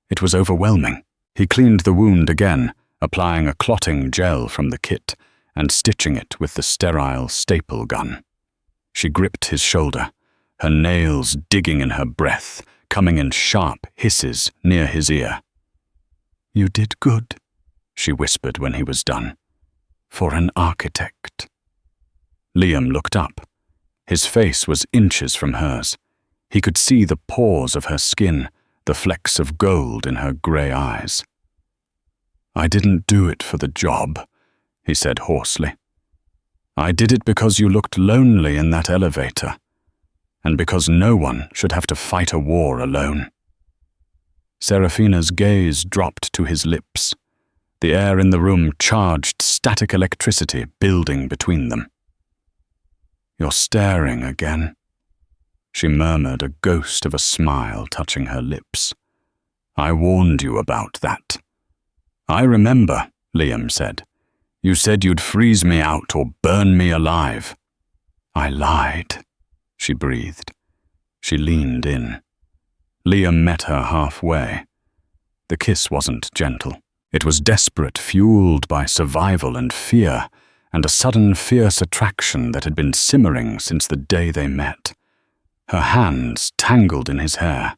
It was overwhelming. He cleaned the wound again, applying a clotting gel from the kit and stitching it with the sterile staple gun. She gripped his shoulder, her nails digging in her breath, coming in sharp hisses near his ear. "You did good," she whispered when he was done. "For an architect." Liam looked up. His face was inches from hers. He could see the pores of her skin, the flecks of gold in her grey eyes. "I didn't do it for the job," he said hoarsely. "I did it because you looked lonely in that elevator, and because no one should have to fight a war alone." Serafina's gaze dropped to his lips. The air in the room charged static electricity building between them. "You're staring again," she murmured, a ghost of a smile touching her lips. "I warned you about that." "I remember," Liam said. "You said you'd freeze me out or burn me alive." "I lied," she breathed. She leaned in. Liam met her halfway. The kiss wasn't gentle. It was desperate, fueled by survival and fear, and a sudden fierce attraction that had been simmering since the day they met. Her hands tangled in his hair.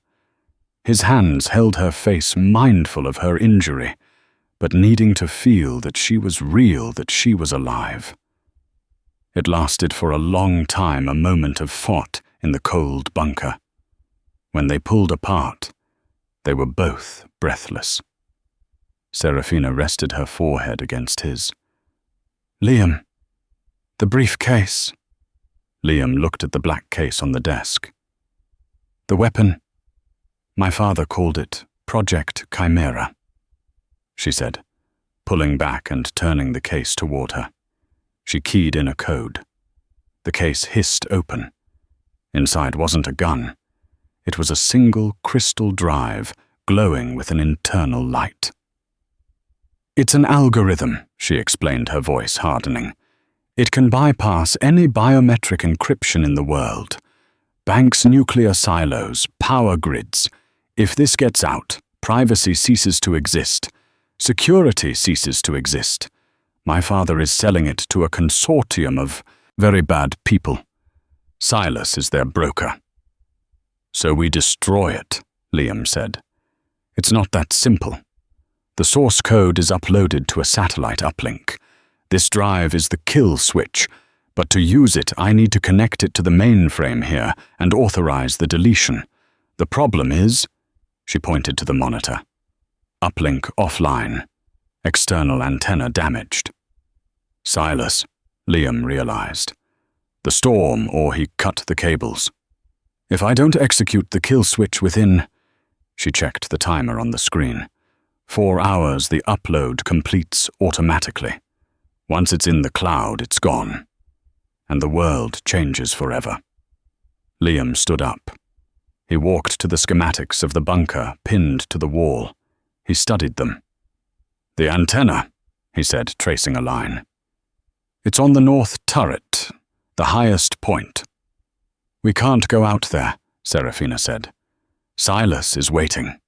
His hands held her face, mindful of her injury, but needing to feel that she was real, that she was alive. It lasted for a long time, a moment of thought in the cold bunker. When they pulled apart, they were both breathless. Serafina rested her forehead against his. "Liam." The briefcase. Liam looked at the black case on the desk. The weapon. My father called it Project Chimera, she said, pulling back and turning the case toward her. She keyed in a code. The case hissed open. Inside wasn't a gun. It was a single crystal drive glowing with an internal light. It's an algorithm, she explained, her voice hardening. It can bypass any biometric encryption in the world. Banks' nuclear silos, power grids. If this gets out, privacy ceases to exist. Security ceases to exist. My father is selling it to a consortium of very bad people. Silas is their broker. So we destroy it, Liam said. It's not that simple. The source code is uploaded to a satellite uplink. This drive is the kill switch, but to use it, I need to connect it to the mainframe here and authorize the deletion. The problem is, she pointed to the monitor, uplink offline, external antenna damaged. Silas, Liam realized. The storm, or he cut the cables. If I don't execute the kill switch within, she checked the timer on the screen, 4 hours the upload completes automatically. Once it's in the cloud, it's gone. And the world changes forever. Liam stood up. He walked to the schematics of the bunker pinned to the wall. He studied them. The antenna, he said, tracing a line. It's on the north turret, the highest point. We can't go out there, Serafina said. Silas is waiting.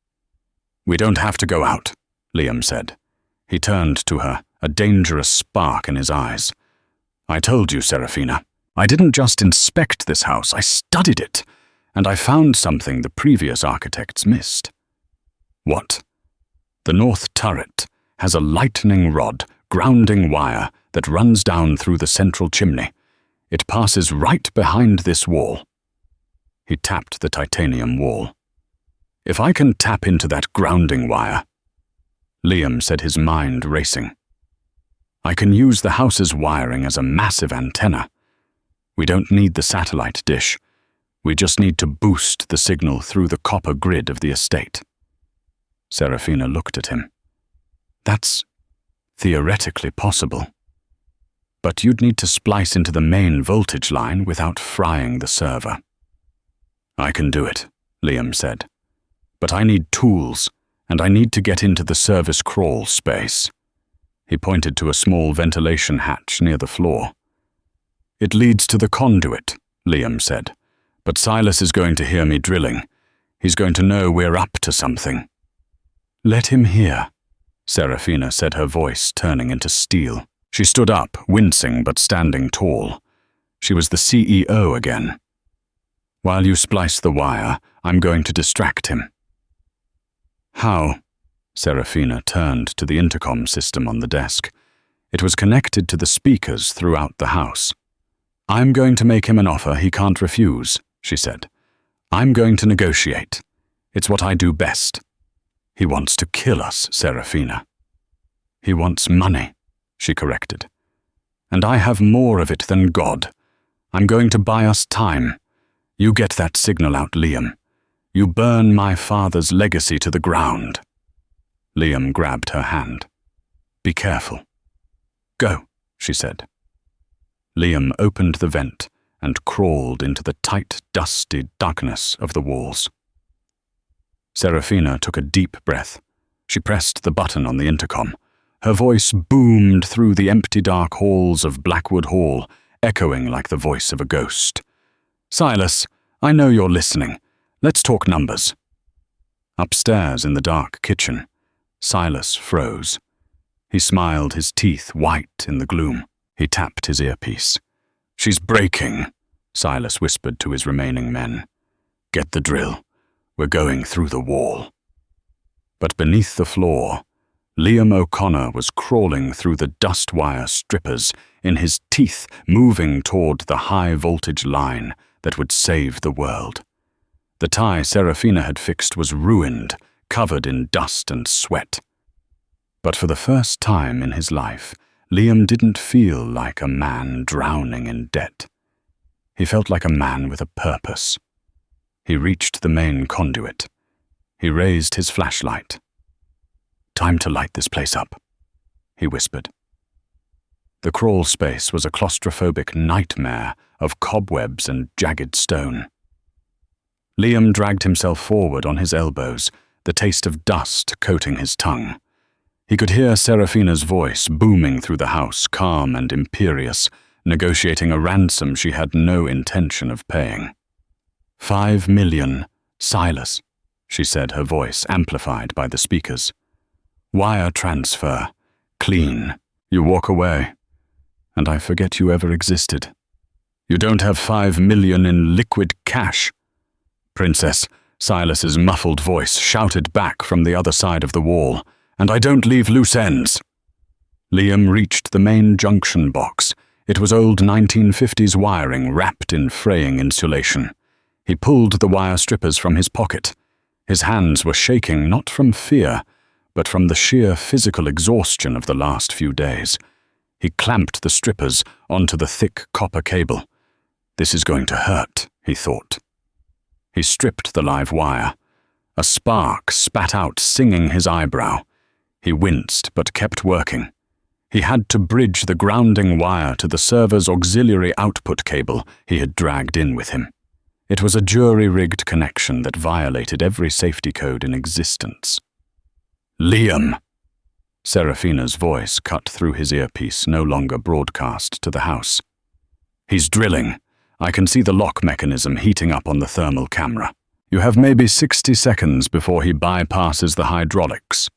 We don't have to go out, Liam said. He turned to her, a dangerous spark in his eyes. I told you, Serafina. I didn't just inspect this house, I studied it, and I found something the previous architects missed. What? The north turret has a lightning rod, grounding wire that runs down through the central chimney. It passes right behind this wall. He tapped the titanium wall. If I can tap into that grounding wire, Liam said, his mind racing, I can use the house's wiring as a massive antenna. We don't need the satellite dish. We just need to boost the signal through the copper grid of the estate. Serafina looked at him. That's theoretically possible. But you'd need to splice into the main voltage line without frying the server. I can do it, Liam said. But I need tools, and I need to get into the service crawl space. He pointed to a small ventilation hatch near the floor. It leads to the conduit, Liam said. But Silas is going to hear me drilling. He's going to know we're up to something. Let him hear, Serafina said, her voice turning into steel. She stood up, wincing but standing tall. She was the CEO again. While you splice the wire, I'm going to distract him. How? Serafina turned to the intercom system on the desk. It was connected to the speakers throughout the house. I'm going to make him an offer he can't refuse, she said. I'm going to negotiate. It's what I do best. He wants to kill us, Serafina. He wants money, she corrected. And I have more of it than God. I'm going to buy us time. You get that signal out, Liam. You burn my father's legacy to the ground. Liam grabbed her hand. Be careful. Go, she said. Liam opened the vent and crawled into the tight, dusty darkness of the walls. Serafina took a deep breath. She pressed the button on the intercom. Her voice boomed through the empty dark halls of Blackwood Hall, echoing like the voice of a ghost. Silas, I know you're listening. Let's talk numbers. Upstairs in the dark kitchen, Silas froze. He smiled, his teeth white in the gloom. He tapped his earpiece. She's breaking, Silas whispered to his remaining men. Get the drill. We're going through the wall. But beneath the floor, Liam O'Connor was crawling through the dust wire strippers, in his teeth moving toward the high-voltage line that would save the world. The tie Serafina had fixed was ruined, covered in dust and sweat. But for the first time in his life, Liam didn't feel like a man drowning in debt. He felt like a man with a purpose. He reached the main conduit. He raised his flashlight. "Time to light this place up," he whispered. The crawl space was a claustrophobic nightmare of cobwebs and jagged stone. Liam dragged himself forward on his elbows, the taste of dust coating his tongue. He could hear Serafina's voice booming through the house, calm and imperious, negotiating a ransom she had no intention of paying. "5 million, Silas," she said, her voice amplified by the speakers. "Wire transfer. Clean. You walk away. And I forget you ever existed. You don't have 5 million in liquid cash." "Princess," Silas's muffled voice shouted back from the other side of the wall, "and I don't leave loose ends." Liam reached the main junction box. It was old 1950s wiring wrapped in fraying insulation. He pulled the wire strippers from his pocket. His hands were shaking not from fear, but from the sheer physical exhaustion of the last few days. He clamped the strippers onto the thick copper cable. "This is going to hurt," he thought. He stripped the live wire. A spark spat out, singing his eyebrow. He winced, but kept working. He had to bridge the grounding wire to the server's auxiliary output cable he had dragged in with him. It was a jury-rigged connection that violated every safety code in existence. "Liam!" Serafina's voice cut through his earpiece, no longer broadcast to the house. "He's drilling. I can see the lock mechanism heating up on the thermal camera. You have maybe 60 seconds before he bypasses the hydraulics."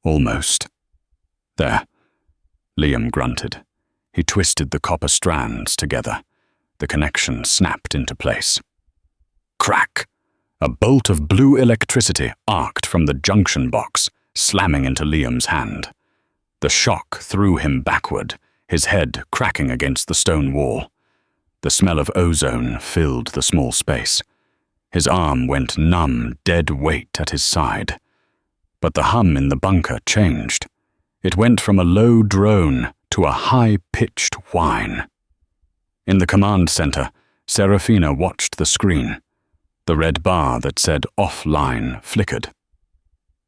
"Almost." "There." Liam grunted. He twisted the copper strands together. The connection snapped into place. Crack! A bolt of blue electricity arced from the junction box, slamming into Liam's hand. The shock threw him backward, his head cracking against the stone wall. The smell of ozone filled the small space. His arm went numb, dead weight at his side. But the hum in the bunker changed. It went from a low drone to a high-pitched whine. In the command center, Serafina watched the screen. The red bar that said "offline" flickered.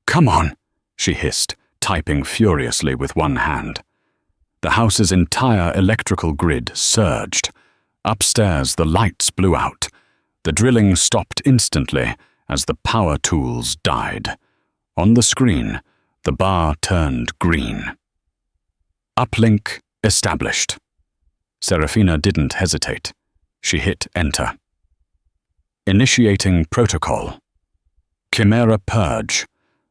"Come on," she hissed, typing furiously with one hand. The house's entire electrical grid surged. Upstairs, the lights blew out. The drilling stopped instantly as the power tools died. On the screen, the bar turned green. Uplink established. Serafina didn't hesitate. She hit enter. Initiating protocol. Chimera purge.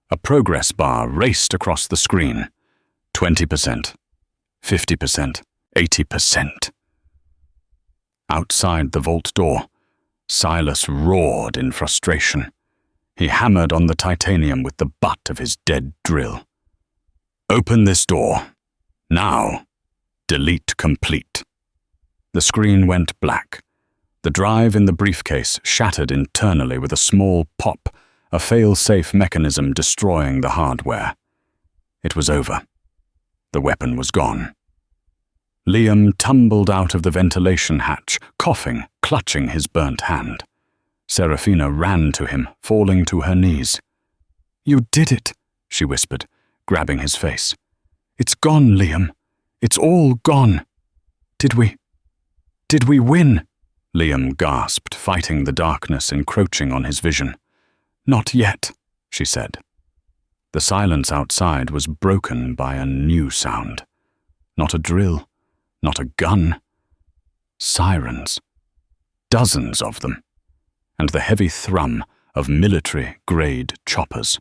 A progress bar raced across the screen. 20%, 50%, 80%. Outside the vault door, Silas roared in frustration. He hammered on the titanium with the butt of his dead drill. "Open this door. Now. Delete complete." The screen went black. The drive in the briefcase shattered internally with a small pop, a fail-safe mechanism destroying the hardware. It was over. The weapon was gone. Liam tumbled out of the ventilation hatch, coughing, clutching his burnt hand. Serafina ran to him, falling to her knees. "You did it," she whispered, grabbing his face. "It's gone, Liam. It's all gone. Did we win?" Liam gasped, fighting the darkness encroaching on his vision. "Not yet," she said. The silence outside was broken by a new sound. Not a drill, not a gun. Sirens. Dozens of them. And the heavy thrum of military-grade choppers.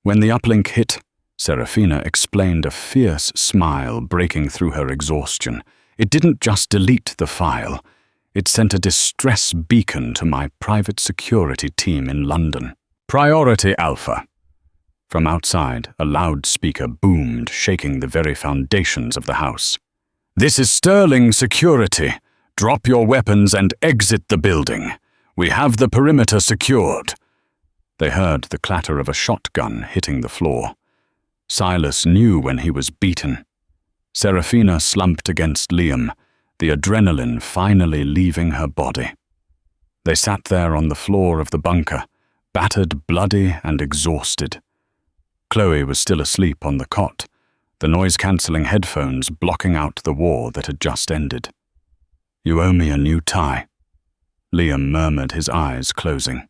When the uplink hit, Serafina explained, a fierce smile breaking through her exhaustion. "It didn't just delete the file. It sent a distress beacon to my private security team in London. Priority Alpha." From outside, a loudspeaker boomed, shaking the very foundations of the house. "This is Sterling Security. Drop your weapons and exit the building. We have the perimeter secured." They heard the clatter of a shotgun hitting the floor. Silas knew when he was beaten. Serafina slumped against Liam, the adrenaline finally leaving her body. They sat there on the floor of the bunker, battered, bloody, and exhausted. Chloe was still asleep on the cot, the noise-cancelling headphones blocking out the war that had just ended. "You owe me a new tie," Liam murmured, his eyes closing.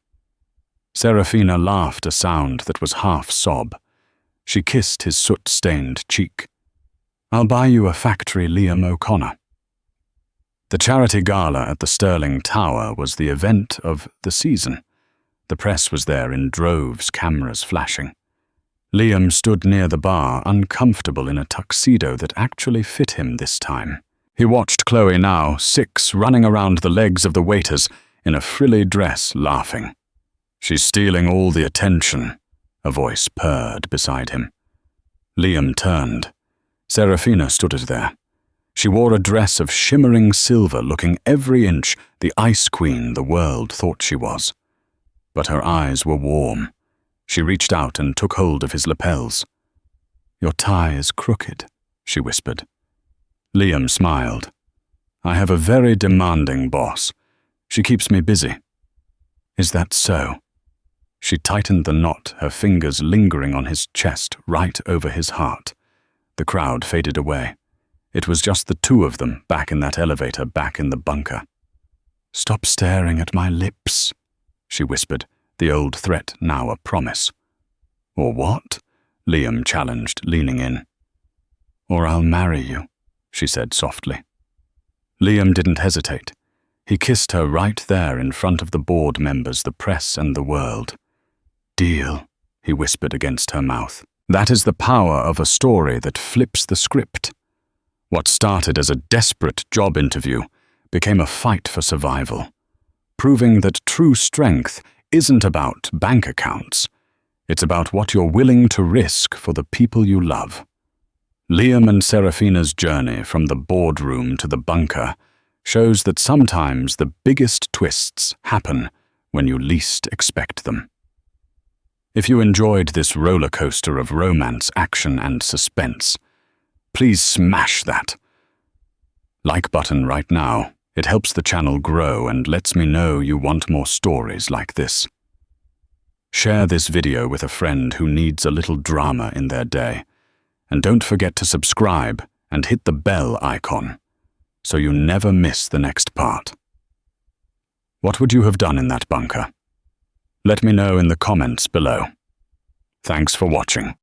Serafina laughed a sound that was half sob. She kissed his soot-stained cheek. "I'll buy you a factory Liam O'Connor." The charity gala at the Sterling Tower was the event of the season. The press was there in droves, cameras flashing. Liam stood near the bar, uncomfortable in a tuxedo that actually fit him this time. He watched Chloe now, 6, running around the legs of the waiters in a frilly dress, laughing. "She's stealing all the attention," a voice purred beside him. Liam turned. Serafina stood there. She wore a dress of shimmering silver, looking every inch the ice queen the world thought she was. But her eyes were warm. She reached out and took hold of his lapels. "Your tie is crooked," she whispered. Liam smiled. "I have a very demanding boss. She keeps me busy." "Is that so?" She tightened the knot, her fingers lingering on his chest, right over his heart. The crowd faded away. It was just the two of them, back in that elevator, back in the bunker. "Stop staring at my lips," she whispered, the old threat now a promise. "Or what?" Liam challenged, leaning in. "Or I'll marry you," she said softly. Liam didn't hesitate. He kissed her right there in front of the board members, the press, and the world. "Deal," he whispered against her mouth. That is the power of a story that flips the script. What started as a desperate job interview became a fight for survival, proving that true strength isn't about bank accounts. It's about what you're willing to risk for the people you love. Liam and Serafina's journey from the boardroom to the bunker shows that sometimes the biggest twists happen when you least expect them. If you enjoyed this roller coaster of romance, action, and suspense, please smash that like button right now. It helps the channel grow and lets me know you want more stories like this. Share this video with a friend who needs a little drama in their day. And don't forget to subscribe and hit the bell icon so you never miss the next part. What would you have done in that bunker? Let me know in the comments below. Thanks for watching.